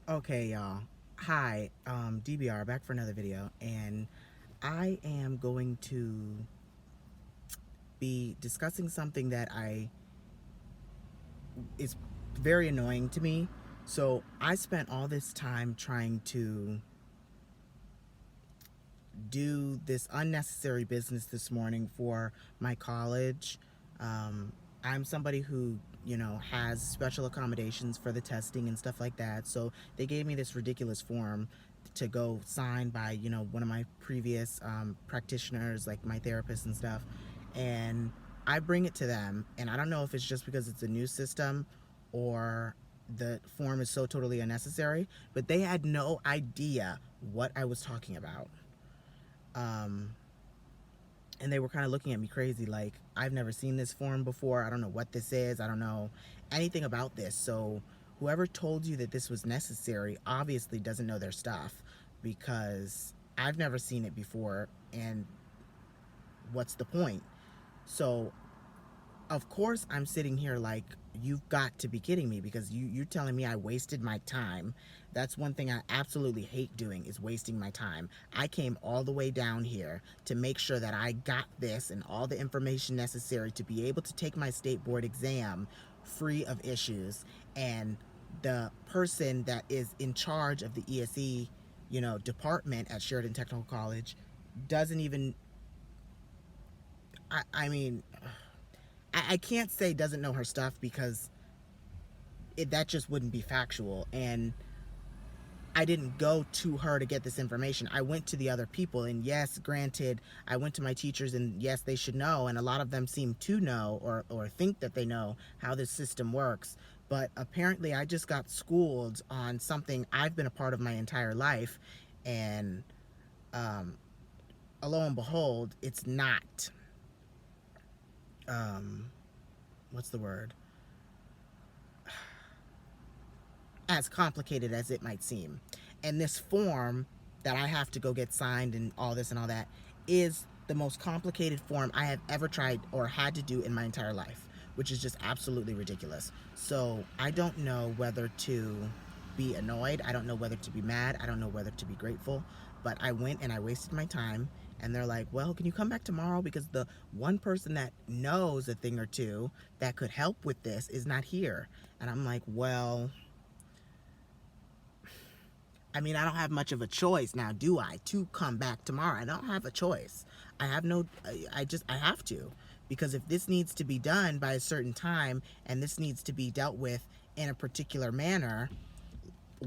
Okay, y'all. Hi, DBR back for another video, and I am going to be discussing something that I is very annoying to me. So I spent all this time trying to do this unnecessary business this morning for my college. I'm somebody who, has special accommodations for the testing and stuff like that. So they gave me this ridiculous form to go sign by, one of my previous practitioners, like my therapist and stuff. And I bring it to them, and I don't know if it's just because it's a new system or the form is so totally unnecessary, but they had no idea what I was talking about. Um, and they were kind of looking at me crazy, like, I've never seen this form before. I don't know what this is. I don't know anything about this. So whoever told you that this was necessary obviously doesn't know their stuff, because I've never seen it before. And what's the point? So of course I'm sitting here like, you've got to be kidding me, because you're telling me I wasted my time. That's one thing I absolutely hate doing, is wasting my time. I came all the way down here to make sure that I got this and all the information necessary to be able to take my state board exam free of issues. And the person that is in charge of the ESE, department at Sheridan Technical College doesn't even, I mean, I can't say doesn't know her stuff, because that just wouldn't be factual. And I didn't go to her to get this information. I went to the other people. And yes, granted, I went to my teachers, and yes, they should know. And a lot of them seem to know, or think that they know how this system works. But apparently, I just got schooled on something I've been a part of my entire life. And um, lo and behold, it's not, um, what's the word? As complicated as it might seem. And this form that I have to go get signed and all this and all that is the most complicated form I have ever tried or had to do in my entire life, which is just absolutely ridiculous. So I don't know whether to be annoyed. I don't know whether to be mad. I don't know whether to be grateful. But I went and I wasted my time. And they're like, well, can you come back tomorrow? Because the one person that knows a thing or two that could help with this is not here. And I'm like, well, I mean, I don't have much of a choice now, do I, to come back tomorrow? I don't have a choice. I have no, I have to. Because if this needs to be done by a certain time, and this needs to be dealt with in a particular manner,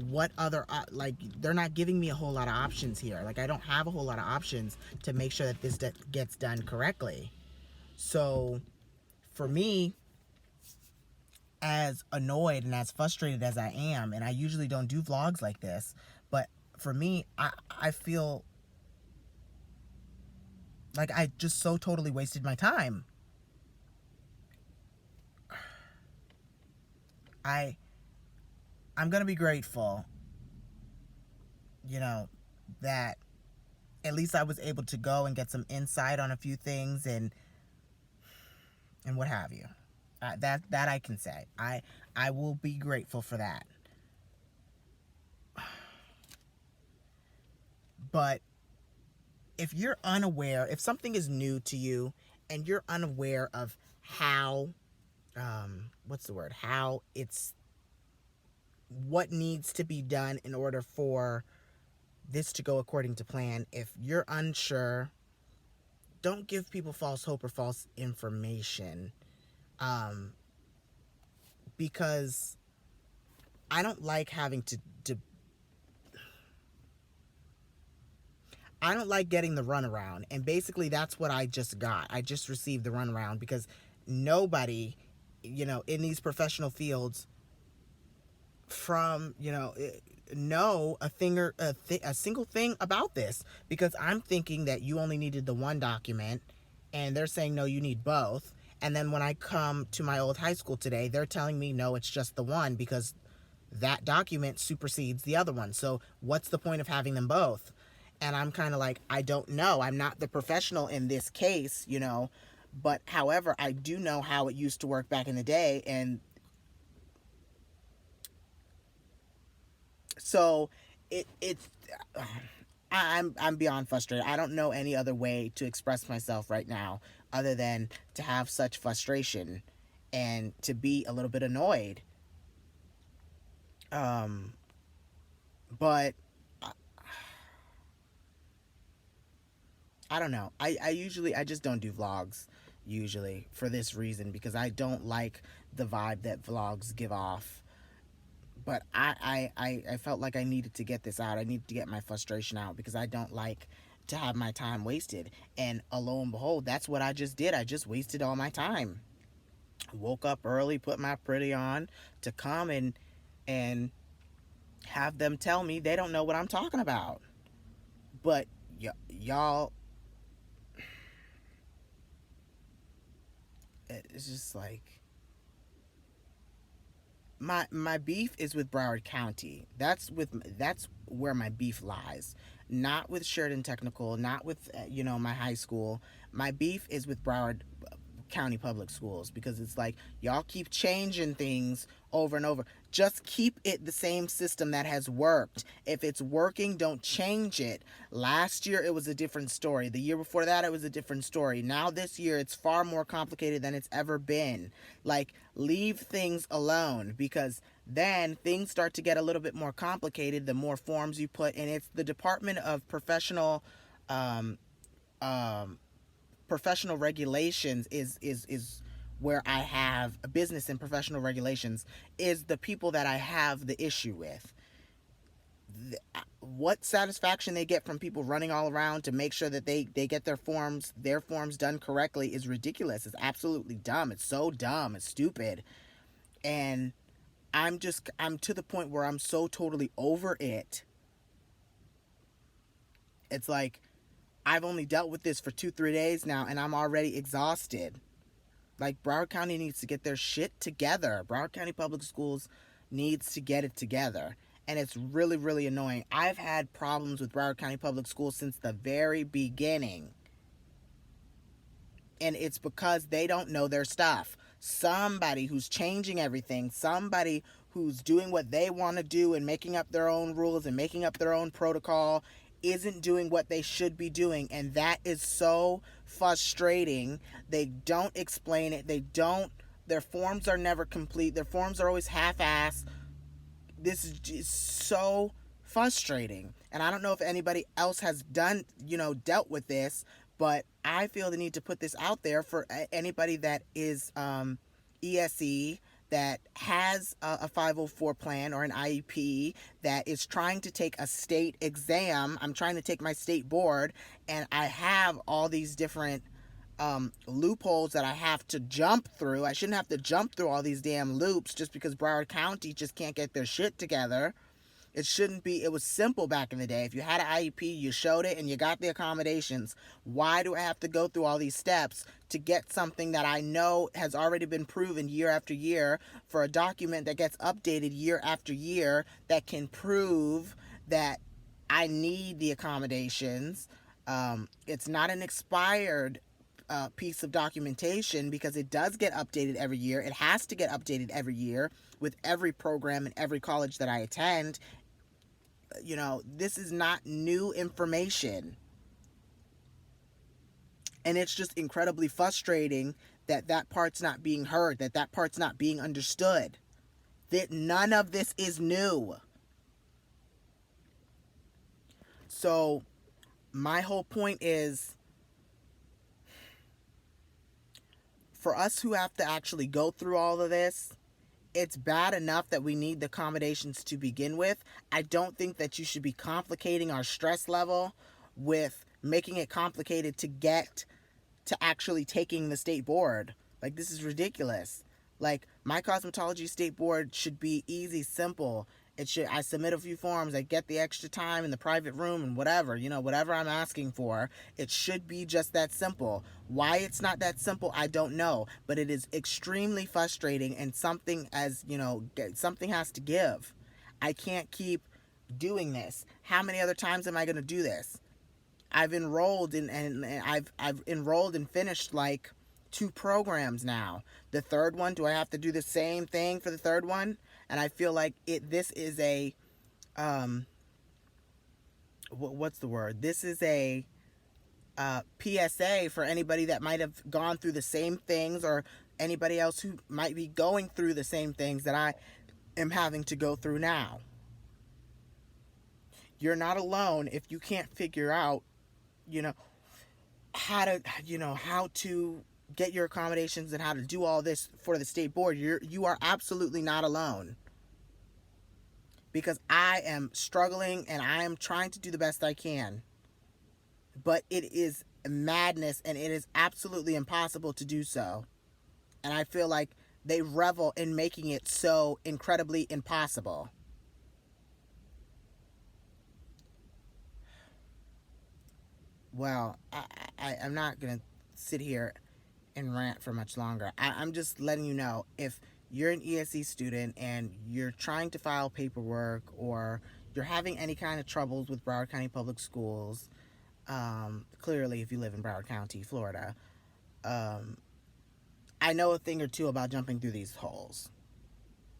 what other, like, they're not giving me a whole lot of options here. Like, I don't have a whole lot of options to make sure that this gets done correctly. So, for me, as annoyed and as frustrated as I am, and I usually don't do vlogs like this, but for me, I feel like I just so totally wasted my time. I I'm gonna be grateful, you know, that at least I was able to go and get some insight on a few things, and what have you. That I can say. I will be grateful for that. But if you're unaware, if something is new to you and you're unaware of how, what's the word? How it's, what needs to be done in order for this to go according to plan. If you're unsure, don't give people false hope or false information. Um, because I don't like having to I don't like getting the runaround. And basically, that's what I just got. I just received the runaround, because nobody, in these professional fields, from, know a thing or a single thing about this. Because I'm thinking that you only needed the one document, and they're saying, no, you need both. And then when I come to my old high school today, they're telling me, no, it's just the one, because that document supersedes the other one. So what's the point of having them both? And I'm kind of like, I don't know. I'm not the professional in this case, but however, I do know how it used to work back in the day. And So it's I'm beyond frustrated. I don't know any other way to express myself right now other than to have such frustration and to be a little bit annoyed. Um, but I don't know. I just don't do vlogs usually for this reason because I don't like the vibe that vlogs give off. But I felt like I needed to get this out. I needed to get my frustration out because I don't like to have my time wasted. And lo and behold, that's what I just did. I just wasted all my time. Woke up early, put my pretty on to come and have them tell me they don't know what I'm talking about. But y'all, it's just like my beef is with Broward County. That's where my beef lies. Not with Sheridan Technical, not with my high school. My beef is with Broward County Public Schools because it's like y'all keep changing things over and over. Just keep it the same system that has worked. If it's working, don't change it. Last year it was a different story. The year before that it was a different story. Now this year it's far more complicated than it's ever been. Like, leave things alone because then things start to get a little bit more complicated the more forms you put, and it's the Department of um, um, Professional Regulations is where I have a business in professional regulations is the people that I have the issue with. What satisfaction they get from people running all around to make sure that they get their forms done correctly is ridiculous. It's absolutely dumb. It's so dumb. It's stupid. And I'm to the point where I'm so totally over it. It's like I've only dealt with this for 2-3 days now and I'm already exhausted. Like, Broward County needs to get their shit together. Broward County Public Schools needs to get it together. And it's really, really annoying. I've had problems with Broward County Public Schools since the very beginning. And it's because they don't know their stuff. Somebody who's changing everything, somebody who's doing what they want to do and making up their own rules and making up their own protocol isn't doing what they should be doing, and that is so frustrating. They don't explain it. Their forms are never complete. Their forms are always half-assed. This is just so frustrating. And I don't know if anybody else has dealt with this, but I feel the need to put this out there for anybody that is ESE, that has a 504 plan or an IEP, that is trying to take a state exam. I'm trying to take my state board, and I have all these different loopholes that I have to jump through. I shouldn't have to jump through all these damn loops just because Broward County just can't get their shit together. It shouldn't be. It was simple back in the day. If you had an IEP, you showed it and you got the accommodations. Why do I have to go through all these steps to get something that I know has already been proven year after year, for a document that gets updated year after year that can prove that I need the accommodations? It's not an expired piece of documentation because it does get updated every year. It has to get updated every year with every program and every college that I attend. This is not new information. And it's just incredibly frustrating that part's not being heard, that part's not being understood. That none of this is new. So my whole point is, for us who have to actually go through all of this, it's bad enough that we need the accommodations to begin with. I don't think that you should be complicating our stress level with making it complicated to get to actually taking the state board. Like, this is ridiculous. Like, my cosmetology state board should be easy, simple. I submit a few forms, I get the extra time in the private room and whatever I'm asking for. It should be just that simple. Why it's not that simple, I don't know, but it is extremely frustrating, and something has to give. I can't keep doing this. How many other times am I going to do this? I've enrolled and I've enrolled and finished like 2 programs now. The third one, do I have to do the same thing for the third one? And I feel like this is a um what's the word? This is a PSA for anybody that might have gone through the same things, or anybody else who might be going through the same things that I am having to go through now. You're not alone if you can't figure out, you know, how to get your accommodations and how to do all this for the state board. You are absolutely not alone. Because I am struggling and I am trying to do the best I can. But it is madness and it is absolutely impossible to do so. And I feel like they revel in making it so incredibly impossible. Well, I'm not going to sit here and rant for much longer. I'm just letting you know, if you're an ESE student and you're trying to file paperwork, or you're having any kind of troubles with Broward County Public Schools, clearly if you live in Broward County, Florida, I know a thing or two about jumping through these holes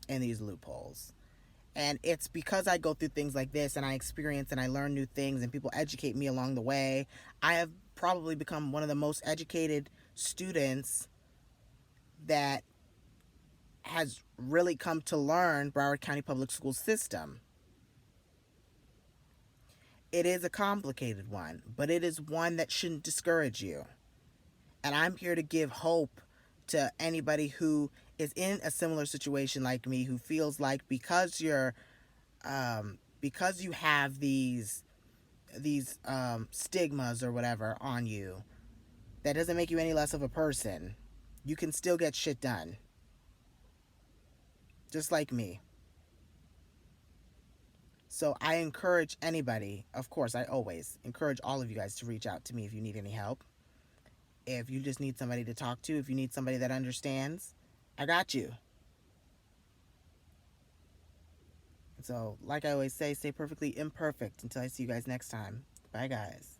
and these loopholes. And it's because I go through things like this and I experience and I learn new things and people educate me along the way. I have probably become one of the most educated students that has really come to learn Broward County Public School system. It is a complicated one, but it is one that shouldn't discourage you. And I'm here to give hope to anybody who is in a similar situation like me, who feels like because you have these stigmas or whatever on you, that doesn't make you any less of a person. You can still get shit done, just like me. So I encourage anybody, of course, I always encourage all of you guys to reach out to me if you need any help. If you just need somebody to talk to, if you need somebody that understands, I got you. So, like I always say, stay perfectly imperfect until I see you guys next time. Bye, guys.